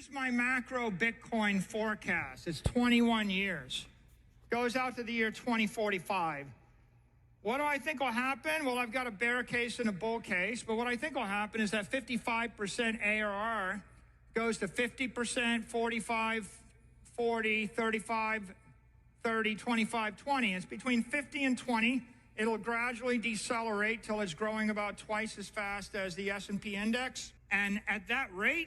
Here's my macro Bitcoin forecast. It's 21 years. Goes out to the year 2045. What do I think will happen? Well, I've got a bear case and a bull case, but what I think will happen is that 55% ARR goes to 50%, 45, 40, 35, 30, 25, 20. It's between 50 and 20. It'll gradually decelerate till it's growing about twice as fast as the S&P index. And at that rate,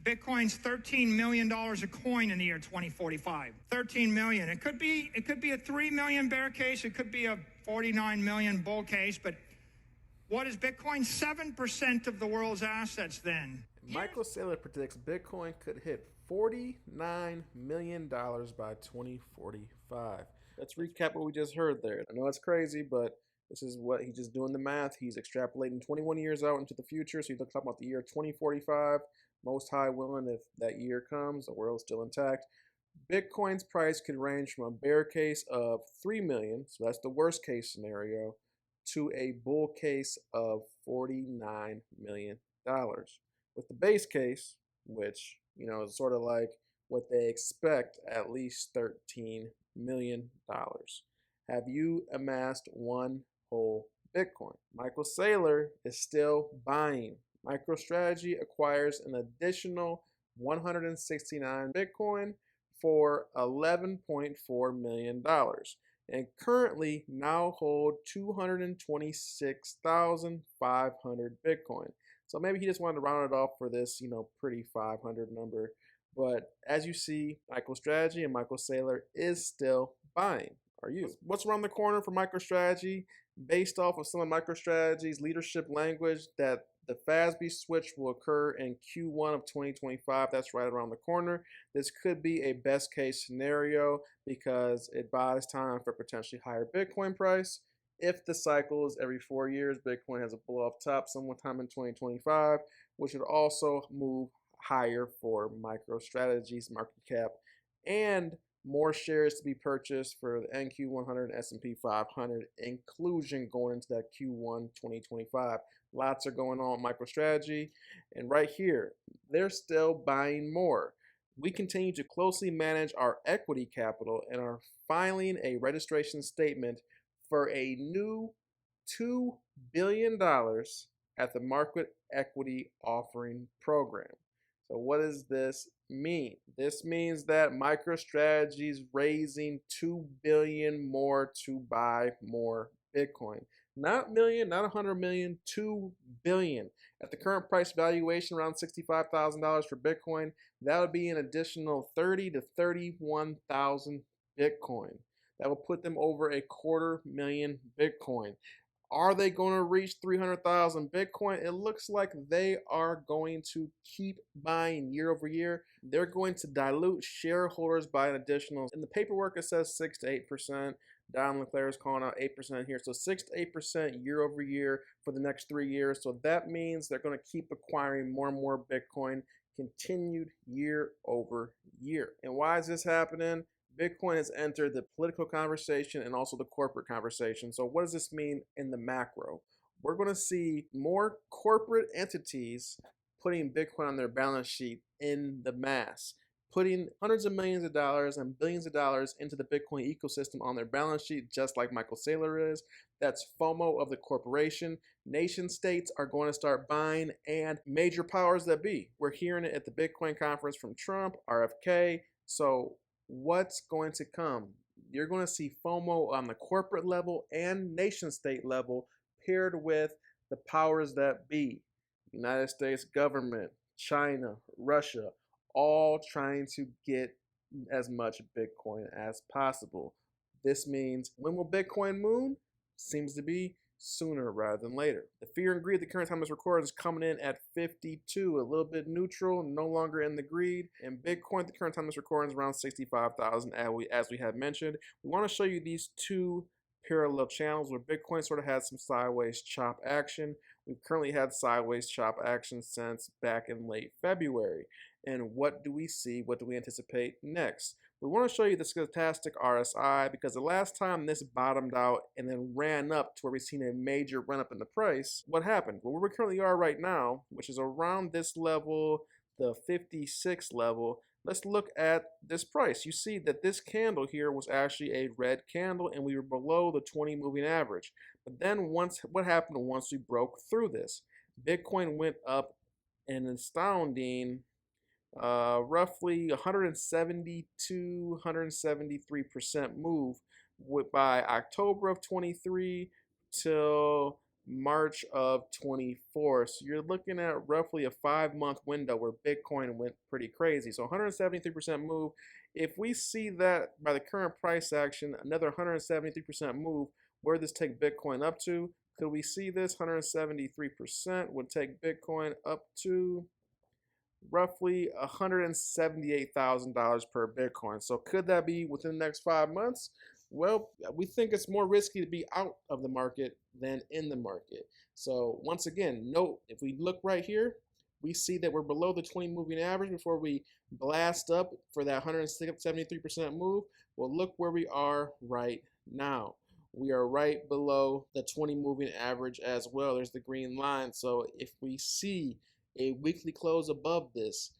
Bitcoin's $13 million a coin in the year 2045. 13 million. It could be a 3 million bear case. It could be a 49 million bull case. But what is Bitcoin? 7% of the world's assets then. MicroStrategy predicts Bitcoin could hit $49 million by 2045. Let's recap what we just heard there. I know it's crazy, but this is what he's just doing the math. He's extrapolating 21 years out into the future. So he's talking about the year 2045. Most high willing, if that year comes, the world's still intact. Bitcoin's price could range from a bear case of 3 million, so that's the worst case scenario, to a bull case of $49 million. With the base case, which, is sort of like what they expect, at least $13 million. Have you amassed one whole Bitcoin? Michael Saylor is still buying. MicroStrategy acquires an additional 169 Bitcoin for $11.4 million and currently now hold 226,500 Bitcoin. So maybe he just wanted to round it off for this, pretty 500 number. But as you see, MicroStrategy and Michael Saylor is still buying. Are you? What's around the corner for MicroStrategy? Based off of some of MicroStrategy's leadership language, that the FASB switch will occur in Q1 of 2025. That's right around the corner. This could be a best case scenario because it buys time for potentially higher Bitcoin price. If the cycle is every 4 years, Bitcoin has a blow off top sometime in 2025, which would also move higher for MicroStrategy's market cap and more shares to be purchased for the NQ100 and S&P 500 inclusion going into that Q1 2025. Lots are going on with MicroStrategy, and right here, they're still buying more. We continue to closely manage our equity capital and are filing a registration statement for a new $2 billion at the market equity offering program. So what does this mean? This means that MicroStrategy is raising $2 billion more to buy more Bitcoin. Not million, not 100 million, 2 billion. At the current price valuation, around $65,000 for Bitcoin, that would be an additional 30 to 31,000 Bitcoin. That will put them over 250,000 Bitcoin. Are they going to reach 300,000 Bitcoin? It looks like they are going to keep buying year over year. They're going to dilute shareholders by an additional, in the paperwork it says 6 to 8%. Don Leclerc is calling out 8% here. So 6 to 8% year over year for the next 3 years. So that means they're going to keep acquiring more and more Bitcoin, continued year over year. And why is this happening? Bitcoin has entered the political conversation and also the corporate conversation. So what does this mean in the macro? We're going to see more corporate entities putting Bitcoin on their balance sheet in the mass, putting hundreds of millions of dollars and billions of dollars into the Bitcoin ecosystem on their balance sheet, just like Michael Saylor is. That's FOMO of the corporation. Nation states are going to start buying, and major powers that be. We're hearing it at the Bitcoin conference from Trump, RFK. So what's going to come? You're going to see FOMO on the corporate level and nation state level paired with the powers that be. United States government, China, Russia, all trying to get as much Bitcoin as possible. This means, when will Bitcoin move? Seems to be sooner rather than later. The fear and greed at the current time is recorded is coming in at 52, a little bit neutral, no longer in the greed. And Bitcoin at the current time is recording is around 65,000, as we had mentioned. We want to show you these two parallel channels where Bitcoin sort of had some sideways chop action. We've currently had sideways chop action since back in late February. And what do we see? What do we anticipate next? We want to show you the stochastic RSI because the last time this bottomed out and then ran up to where we've seen a major run up in the price, what happened? Well, where we currently are right now, which is around this level, the 56 level, let's look at this price. You see that this candle here was actually a red candle and we were below the 20 moving average. But then what happened once we broke through this? Bitcoin went up an astounding roughly 172, 173% move by October of 23 till March of 24. So you're looking at roughly a 5-month window where Bitcoin went pretty crazy. So 173% move. If we see that by the current price action, another 173% move, where does this take Bitcoin up to? Could we see this 173% would take Bitcoin up to roughly $178,000 per Bitcoin. So could that be within the next 5 months? Well, we think it's more risky to be out of the market than in the market. So once again, note, if we look right here, we see that we're below the 20 moving average before we blast up for that 173% move. Well, look where we are right now. We are right below the 20 moving average as well. There's the green line. So if we see a weekly close above this,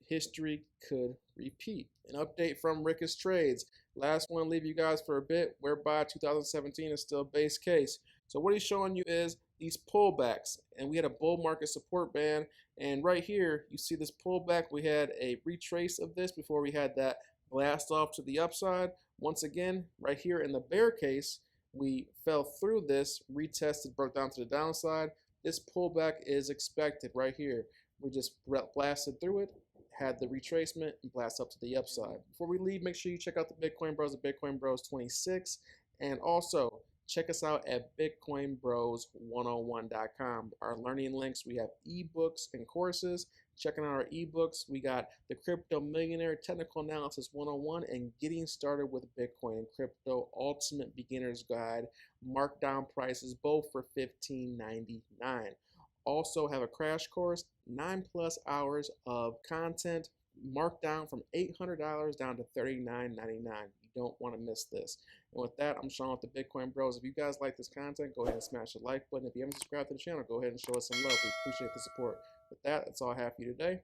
history could repeat. An update from MicroStrategy. Last one, leave you guys for a bit, whereby 2017 is still base case. So what he's showing you is these pullbacks, and we had a bull market support band, and right here you see this pullback. We had a retrace of this before we had that blast off to the upside. Once again, right here in the bear case, we fell through this, retested, broke down to the downside. This pullback is expected right here. We just blasted through it, had the retracement, and blast up to the upside. Before we leave, make sure you check out the Bitcoin Bros at Bitcoin Bros 26, and also check us out at bitcoinbros101.com. Our learning links, we have ebooks and courses. Checking out our ebooks, we got the Crypto Millionaire Technical Analysis 101 and Getting Started with Bitcoin and Crypto Ultimate Beginner's Guide. Markdown prices both for $15.99. Also have a crash course, 9+ hours of content, marked down from $800 down to $39.99. You don't want to miss this. And with that, I'm Sean with the Bitcoin Bros. If you guys like this content, go ahead and smash the like button. If you haven't subscribed to the channel, go ahead and show us some love. We appreciate the support. With that, that's all I have for you today.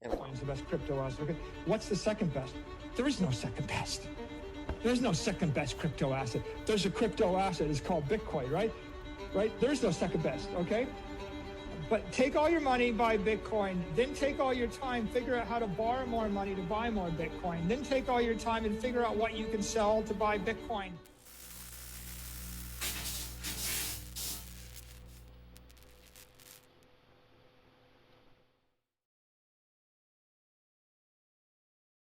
And Bitcoin's the best crypto asset. What's the second best? There is no second best. There's no second best crypto asset. There's a crypto asset. It's called Bitcoin, right? Right? There's no second best, okay? But take all your money, buy Bitcoin, then take all your time, figure out how to borrow more money to buy more Bitcoin, then take all your time and figure out what you can sell to buy Bitcoin.